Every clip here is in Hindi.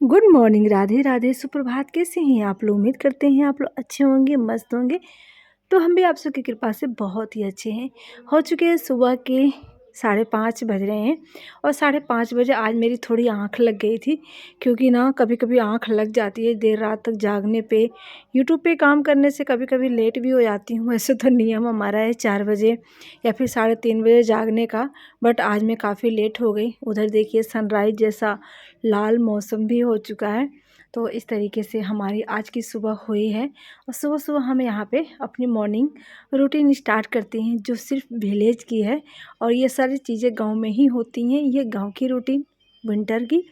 गुड मॉर्निंग, राधे राधे, सुप्रभात। कैसे हैं आप लोग? उम्मीद करते हैं आप लोग अच्छे होंगे, मस्त होंगे। तो हम भी आप सबकी कृपा से बहुत ही अच्छे हैं। हो चुके हैं सुबह के 5:30 बज रहे हैं। और 5:30 बजे आज मेरी थोड़ी आँख लग गई थी, क्योंकि ना कभी कभी आँख लग जाती है देर रात तक जागने पे। यूट्यूब पे काम करने से कभी कभी लेट भी हो जाती हूँ। वैसे तो नियम हमारा है 4 बजे या फिर 3:30 बजे जागने का, बट आज मैं काफ़ी लेट हो गई। उधर देखिए सनराइज़ जैसा लाल मौसम भी हो चुका है। तो इस तरीके से हमारी आज की सुबह हुई है। और सुबह सुबह हम यहाँ पे अपनी मॉर्निंग रूटीन स्टार्ट करते हैं, जो सिर्फ विलेज की है। और ये सारी चीज़ें गांव में ही होती हैं, ये गांव की रूटीन विंटर की।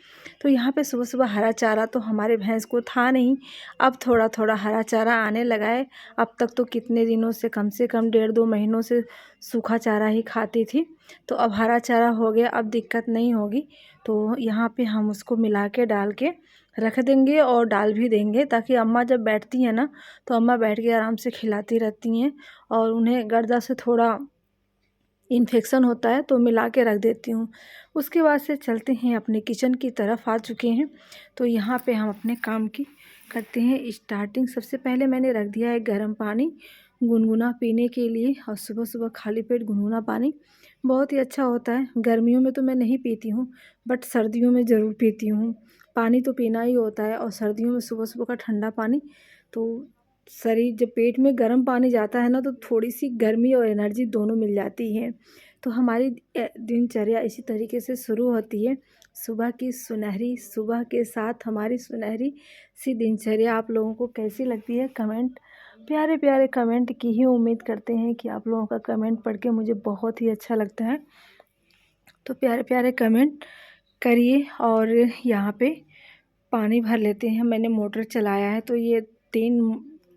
तो यहाँ पे सुबह सुबह हरा चारा तो हमारे भैंस को था नहीं, अब थोड़ा थोड़ा हरा चारा आने लगा है। अब तक तो कितने दिनों से कम 1.5-2 महीनों से सूखा चारा ही खाती थी, तो अब हरा चारा हो गया, अब दिक्कत नहीं होगी। तो यहाँ पे हम उसको मिला के डाल के रख देंगे और डाल भी देंगे, ताकि अम्मा जब बैठती हैं ना, तो अम्मा बैठ के आराम से खिलाती रहती हैं। और उन्हें गर्दा से थोड़ा इन्फेक्शन होता है तो मिला के रख देती हूँ। उसके बाद से चलते हैं अपने किचन की तरफ, आ चुके हैं। तो यहाँ पे हम अपने काम की करते हैं स्टार्टिंग। सबसे पहले मैंने रख दिया है गर्म पानी गुनगुना पीने के लिए। और सुबह सुबह खाली पेट गुनगुना पानी बहुत ही अच्छा होता है। गर्मियों में तो मैं नहीं पीती हूँ, बट सर्दियों में ज़रूर पीती हूँ। पानी तो पीना ही होता है, और सर्दियों में सुबह सुबह का ठंडा पानी तो शरीर जब पेट में गर्म पानी जाता है ना, तो थोड़ी सी गर्मी और एनर्जी दोनों मिल जाती है। तो हमारी दिनचर्या इसी तरीके से शुरू होती है। सुबह की सुनहरी सुबह के साथ हमारी सुनहरी सी दिनचर्या आप लोगों को कैसी लगती है? कमेंट, प्यारे प्यारे कमेंट की ही उम्मीद करते हैं कि आप लोगों का कमेंट पढ़ के मुझे बहुत ही अच्छा लगता है। तो प्यारे प्यारे कमेंट करिए। और यहाँ पे पानी भर लेते हैं। मैंने मोटर चलाया है, तो ये 3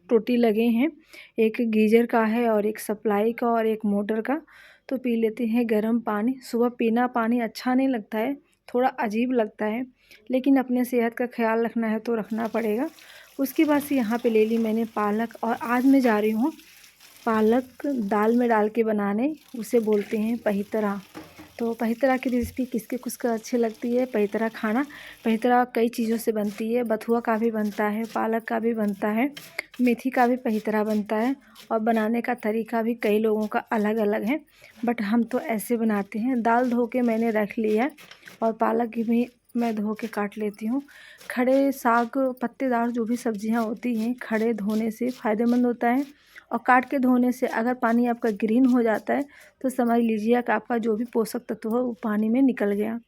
टोटी लगे हैं, एक गीज़र का है और एक सप्लाई का और एक मोटर का। तो पी लेते हैं गर्म पानी। सुबह पीना पानी अच्छा नहीं लगता है, थोड़ा अजीब लगता है, लेकिन अपने सेहत का ख्याल रखना है तो रखना पड़ेगा। उसके बाद से यहाँ पे ले ली मैंने पालक, और आज मैं जा रही हूँ पालक दाल में डाल के बनाने। उसे बोलते हैं पहितरा। तो पहितरा की रेसिपी किसके किसको अच्छी लगती है? पहितरा खाना, पहितरा कई चीज़ों से बनती है। बथुआ का भी बनता है, पालक का भी बनता है, मेथी का भी पहितरा बनता है। और बनाने का तरीका भी कई लोगों का अलग अलग है, बट हम तो ऐसे बनाते हैं। दाल धो के मैंने रख लिया है, और पालक भी मैं धो के काट लेती हूँ। खड़े साग पत्तेदार जो भी सब्जियाँ होती हैं, खड़े धोने से फ़ायदेमंद होता है। और काट के धोने से अगर पानी आपका ग्रीन हो जाता है, तो समझ लीजिए कि आपका जो भी पोषक तत्व है वो पानी में निकल गया।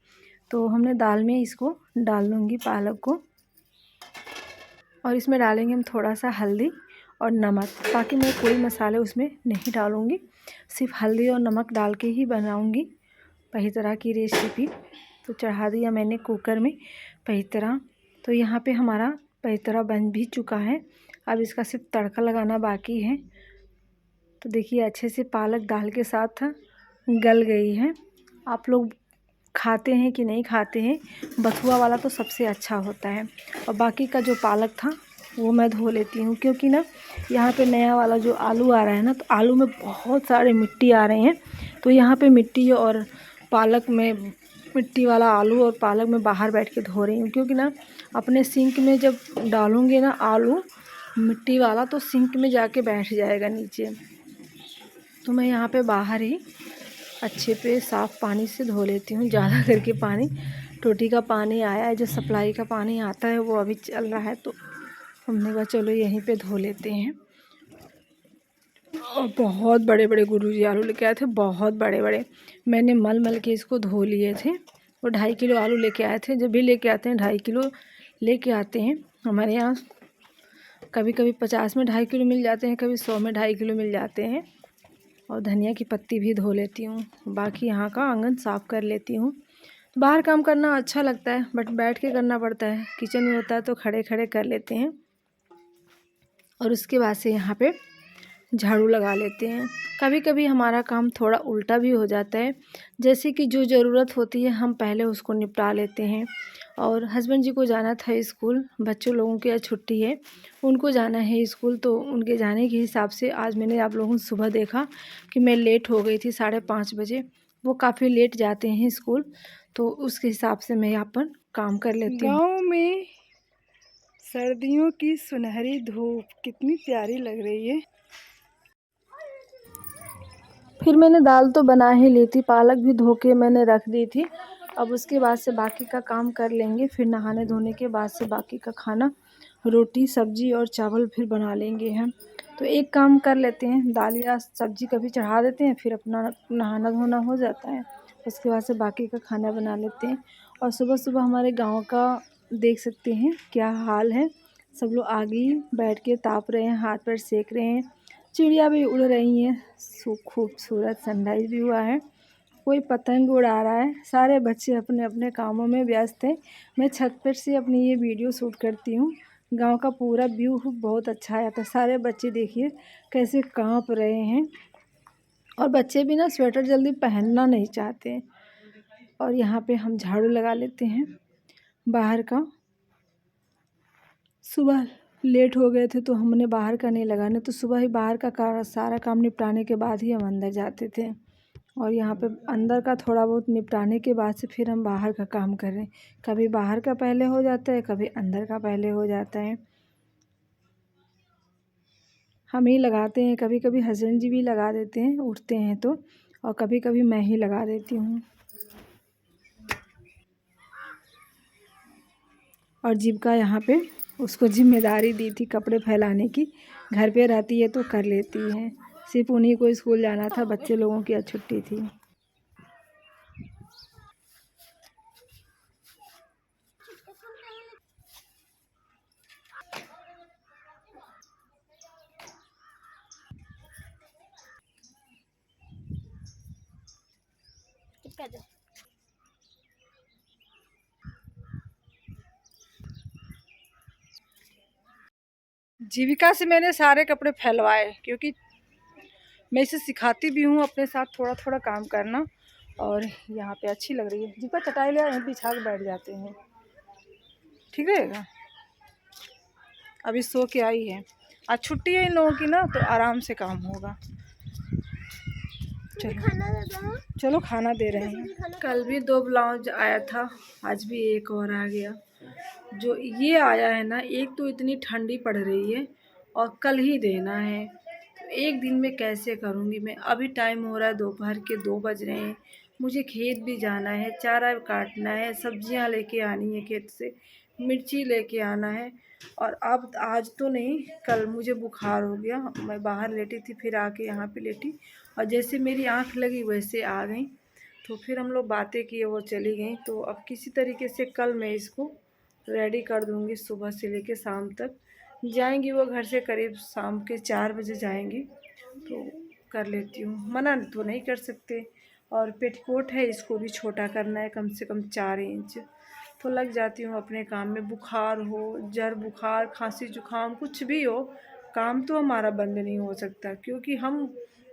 तो हमने दाल में इसको डाल दूँगी पालक को, और इसमें डालेंगे हम थोड़ा सा हल्दी और नमक। बाकी मैं कोई मसाले उसमें नहीं डालूँगी, सिर्फ हल्दी और नमक डाल के ही बनाऊँगी पहितरा की रेसिपी। तो चढ़ा दिया मैंने कुकर में पहितरा। तो यहाँ पे हमारा पहितरा बन भी चुका है, अब इसका सिर्फ तड़का लगाना बाकी है। तो देखिए अच्छे से पालक दाल के साथ गल गई है। आप लोग खाते हैं कि नहीं खाते हैं? बथुआ वाला तो सबसे अच्छा होता है। और बाकी का जो पालक था वो मैं धो लेती हूँ, क्योंकि ना यहाँ पे नया वाला जो आलू आ रहा है ना, तो आलू में बहुत सारे मिट्टी आ रहे हैं। तो यहाँ पे मिट्टी और पालक में, मिट्टी वाला आलू और पालक में बाहर बैठ के धो रही हूँ, क्योंकि ना अपने सिंक में जब डालूँगी ना आलू मिट्टी वाला, तो सिंक में जाके बैठ जाएगा नीचे। तो मैं यहाँ पे बाहर ही अच्छे पे साफ़ पानी से धो लेती हूँ। ज़्यादा करके पानी टोटी का पानी आया है, जो सप्लाई का पानी आता है वो अभी चल रहा है, तो हमने कहा चलो यहीं पे धो लेते हैं। और बहुत बड़े बड़े गुरुजी आलू लेके आए थे, बहुत बड़े बड़े। मैंने मल मल के इसको धो लिए थे। वो 2.5 किलो आलू लेके आए थे। जब भी लेके आते हैं 2.5 किलो लेके आते हैं हमारे यहाँ। कभी कभी 50 में 2.5 किलो मिल जाते हैं, कभी 100 में 2.5 किलो मिल जाते हैं। और धनिया की पत्ती भी धो लेती हूँ। बाकी यहाँ का आंगन साफ़ कर लेती हूँ। बाहर काम करना अच्छा लगता है, बट बैठ के करना पड़ता है। किचन में होता है तो खड़े खड़े कर लेते हैं। और उसके बाद से यहाँ पे झाड़ू लगा लेते हैं। कभी कभी हमारा काम थोड़ा उल्टा भी हो जाता है, जैसे कि जो ज़रूरत होती है हम पहले उसको निपटा लेते हैं। और हस्बैंड जी को जाना था स्कूल, बच्चों लोगों की आज छुट्टी है, उनको जाना है स्कूल। तो उनके जाने के हिसाब से आज मैंने आप लोगों को सुबह देखा कि मैं लेट हो गई थी 5:30 बजे। वो काफ़ी लेट जाते हैं स्कूल, तो उसके हिसाब से मैं यहाँ पर काम कर लेते हैं। गाँव में सर्दियों की सुनहरी धूप कितनी प्यारी लग रही है। फिर मैंने दाल तो बना ही ली थी, पालक भी धो के मैंने रख दी थी। अब उसके बाद से बाकी का काम कर लेंगे। फिर नहाने धोने के बाद से बाकी का खाना, रोटी सब्जी और चावल फिर बना लेंगे हम। तो एक काम कर लेते हैं, दाल या सब्जी कभी चढ़ा देते हैं, फिर अपना नहाना धोना हो जाता है। उसके बाद से बाकी का खाना बना लेते हैं। और सुबह सुबह हमारे गाँव का देख सकते हैं क्या हाल है। सब लोग आगे बैठ के ताप रहे हैं, हाथ पैर सेक रहे हैं। चिड़िया भी उड़ रही हैं, खूबसूरत सनराइज भी हुआ है। कोई पतंग उड़ा रहा है। सारे बच्चे अपने अपने कामों में व्यस्त हैं। मैं छत पर से अपनी ये वीडियो शूट करती हूँ। गांव का पूरा व्यू बहुत अच्छा आया था। सारे बच्चे देखिए कैसे कांप रहे हैं। और बच्चे भी ना स्वेटर जल्दी पहनना नहीं चाहते। और यहाँ पे हम झाड़ू लगा लेते हैं बाहर का। सुबह लेट हो गए थे तो हमने बाहर का नहीं लगाना, तो सुबह ही बाहर का सारा काम निपटाने के बाद ही हम अंदर जाते थे। और यहाँ पे अंदर का थोड़ा बहुत निपटाने के बाद से फिर हम बाहर का काम कर रहे हैं। कभी बाहर का पहले हो जाता है, कभी अंदर का पहले हो जाता है। हम ही लगाते हैं, कभी कभी हस्बैंड जी भी लगा देते हैं उठते हैं तो, और कभी कभी मैं ही लगा देती हूँ। और जीविका यहाँ पे उसको जिम्मेदारी दी थी कपड़े फैलाने की। घर पे रहती है तो कर लेती है। सिर्फ उन्हीं को स्कूल जाना था, बच्चे लोगों की आज छुट्टी थी। जीविका से मैंने सारे कपड़े फैलवाए, क्योंकि मैं इसे सिखाती भी हूँ अपने साथ थोड़ा थोड़ा काम करना। और यहाँ पे अच्छी लग रही है। जीविका चटाई ले यहीं बिछा के बैठ जाते हैं, ठीक रहेगा। अभी सो के आई है, आज छुट्टी है इन लोगों की ना, तो आराम से काम होगा। चलो खाना दे रहे हैं। कल भी 2 ब्लाउज आया था, आज भी एक और आ गया। जो ये आया है ना, एक तो इतनी ठंडी पड़ रही है और कल ही देना है, तो एक दिन में कैसे करूँगी मैं। अभी टाइम हो रहा है दोपहर के 2 बज रहे हैं। मुझे खेत भी जाना है, चारा काटना है, सब्जियां लेके आनी है खेत से, मिर्ची लेके आना है। और अब आज तो नहीं, कल मुझे बुखार हो गया, मैं बाहर लेटी थी, फिर आके यहाँ पे लेटी और जैसे मेरी आँख लगी वैसे आ गई। तो फिर हम लोग बातें किए, वो चली गई। तो अब किसी तरीके से कल मैं इसको रेडी कर दूँगी। सुबह से लेके शाम तक जाएंगी वो घर से, करीब शाम के 4 बजे जाएंगी, तो कर लेती हूँ। मना तो नहीं कर सकते। और पेटीकोट है, इसको भी छोटा करना है, कम से कम 4 इंच। तो लग जाती हूँ अपने काम में। बुखार हो, जर बुखार, खांसी जुकाम कुछ भी हो, काम तो हमारा बंद नहीं हो सकता, क्योंकि हम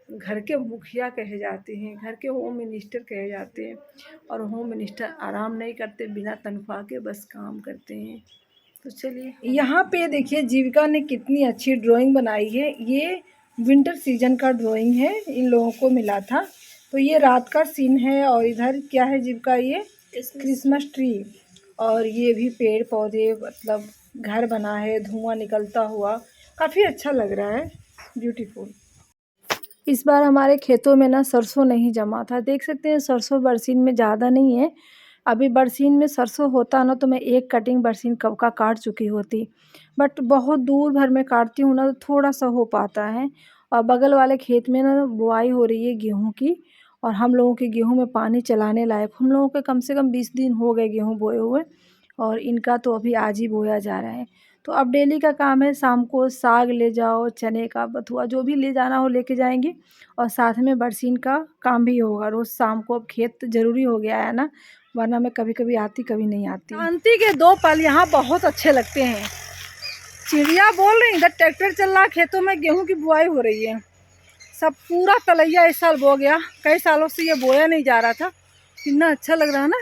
घर के मुखिया कहे जाते हैं, घर के होम मिनिस्टर कहे जाते हैं। और होम मिनिस्टर आराम नहीं करते, बिना तनख्वाह के बस काम करते हैं। तो चलिए, यहाँ पे देखिए जीविका ने कितनी अच्छी ड्राइंग बनाई है। ये विंटर सीजन का ड्राइंग है, इन लोगों को मिला था। तो ये रात का सीन है। और इधर क्या है जीविका, ये क्रिसमस ट्री। और ये भी पेड़ पौधे, मतलब घर बना है धुआं निकलता हुआ, काफ़ी अच्छा लग रहा है, ब्यूटीफुल। इस बार हमारे खेतों में ना सरसों नहीं जमा था। देख सकते हैं सरसों बरसीन में ज़्यादा नहीं है। अभी बरसीन में सरसों होता ना तो मैं एक कटिंग बरसीन कब का काट चुकी होती, बट बहुत दूर भर में काटती हूँ ना तो थोड़ा सा हो पाता है। और बगल वाले खेत में ना बुआई हो रही है गेहूँ की, और हम लोगों के गेहूँ में पानी चलाने लायक, हम लोगों के कम से कम 20 दिन हो गए गेहूँ बोए हुए, और इनका तो अभी आज ही बोया जा रहा है। तो अब डेली का काम है, शाम को साग ले जाओ, चने का बथुआ जो भी ले जाना हो लेके जाएंगे। और साथ में बरसीन का काम भी होगा रोज़ शाम को। अब खेत ज़रूरी हो गया है ना, वरना मैं कभी कभी आती कभी नहीं आती। शांति के 2 पल यहाँ बहुत अच्छे लगते हैं। चिड़िया बोल रही, इधर ट्रैक्टर चल रहा, खेतों में गेहूँ की बुआई हो रही है। सब पूरा तलैया इस साल बो गया, कई सालों से ये बोया नहीं जा रहा था। कितना अच्छा लग रहा है ना,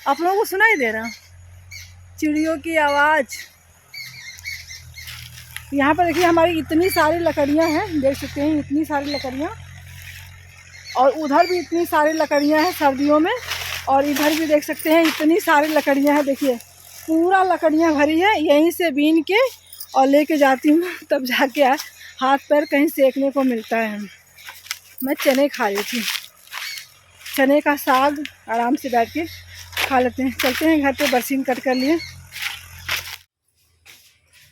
आप लोगों को सुनाई दे रहा चिड़ियों की आवाज़। यहाँ पर देखिए हमारी इतनी सारी लकड़ियाँ हैं, देख सकते हैं इतनी सारी लकड़ियाँ। और उधर भी इतनी सारी लकड़ियाँ हैं सर्दियों में, और इधर भी देख सकते हैं इतनी सारी लकड़ियाँ हैं, देखिए पूरा लकड़ियाँ भरी है। यहीं से बीन के और लेके जाती हूँ, तब जाके हाथ पैर कहीं सेकने को मिलता है। मैं चने खा रही थी, चने का साग आराम से बैठ के खा लेते हैं। चलते हैं घर पे, बरसीन कट कर लिए।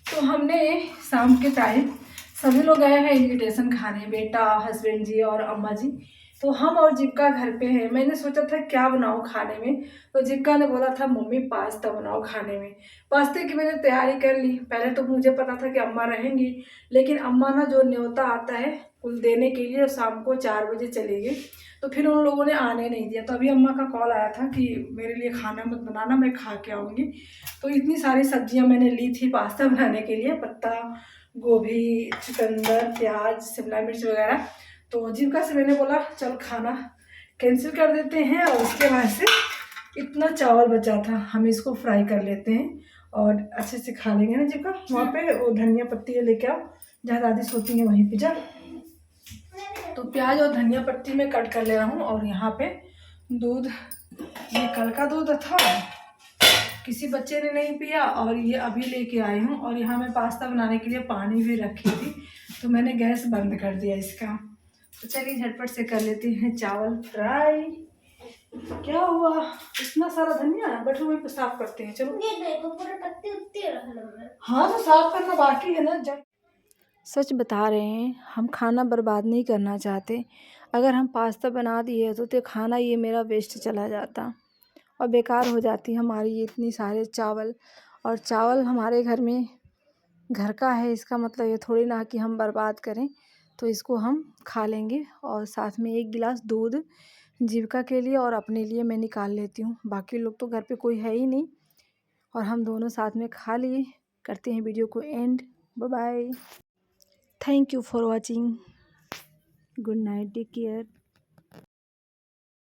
तो हमने शाम के टाइम सभी लोग गए हैं इनविटेशन खाने, बेटा, हस्बैंड जी और अम्मा जी। तो हम और जीविका घर पे हैं। मैंने सोचा था क्या बनाऊं खाने में, तो जीविका ने बोला था मम्मी पास्ता बनाओ खाने में। पास्ते की मैंने तैयारी कर ली। पहले तो मुझे पता था कि अम्मा रहेंगी, लेकिन अम्मा ना जो न्योता आता है कुल देने के लिए शाम को 4 बजे चली गई, तो फिर उन लोगों ने आने नहीं दिया। तो अभी अम्मा का कॉल आया था कि मेरे लिए खाना मत बनाना, मैं खा के आऊँगी। तो इतनी सारी सब्जियां मैंने ली थी पास्ता बनाने के लिए, पत्ता गोभी, चुकंदर, प्याज, शिमला मिर्च वगैरह। तो जीविका से मैंने बोला चल खाना कैंसिल कर देते हैं, और उसके बाद से इतना चावल बचा था, हम इसको फ्राई कर लेते हैं और अच्छे से खा लेंगे ना जीविका। वहाँ पे वो धनिया पत्ती लेके आओ, जहाँ दादी सोती है वहीं पे जा। तो प्याज और धनिया पत्ती में कट कर ले रहा हूँ। और यहाँ पे दूध, ये कल का दूध था, किसी बच्चे ने नहीं पिया, और ये अभी लेके आई हूँ। और यहाँ मैं पास्ता बनाने के लिए पानी भी रखी थी, तो मैंने गैस बंद कर दिया इसका। तो चलिए झटपट से कर लेते हैं चावल फ्राई। क्या हुआ, इतना सारा धनिया, बैठो वहीं पे साफ करते हैं। चलो पूरे पत्ते उत्ते रखना। हाँ तो साफ करना बाकी है ना। जब सच बता रहे हैं, हम खाना बर्बाद नहीं करना चाहते। अगर हम पास्ता बना दिए तो खाना ये मेरा वेस्ट चला जाता और बेकार हो जाती हमारी ये इतनी सारे चावल। और चावल हमारे घर में घर का है, इसका मतलब ये थोड़ी ना कि हम बर्बाद करें। तो इसको हम खा लेंगे। और साथ में 1 गिलास दूध जीविका के लिए और अपने लिए मैं निकाल लेती हूँ। बाकी लोग तो घर पे कोई है ही नहीं, और हम दोनों साथ में खा लिए। करते हैं वीडियो को end. Bye bye, thank you for watching, good night, take care.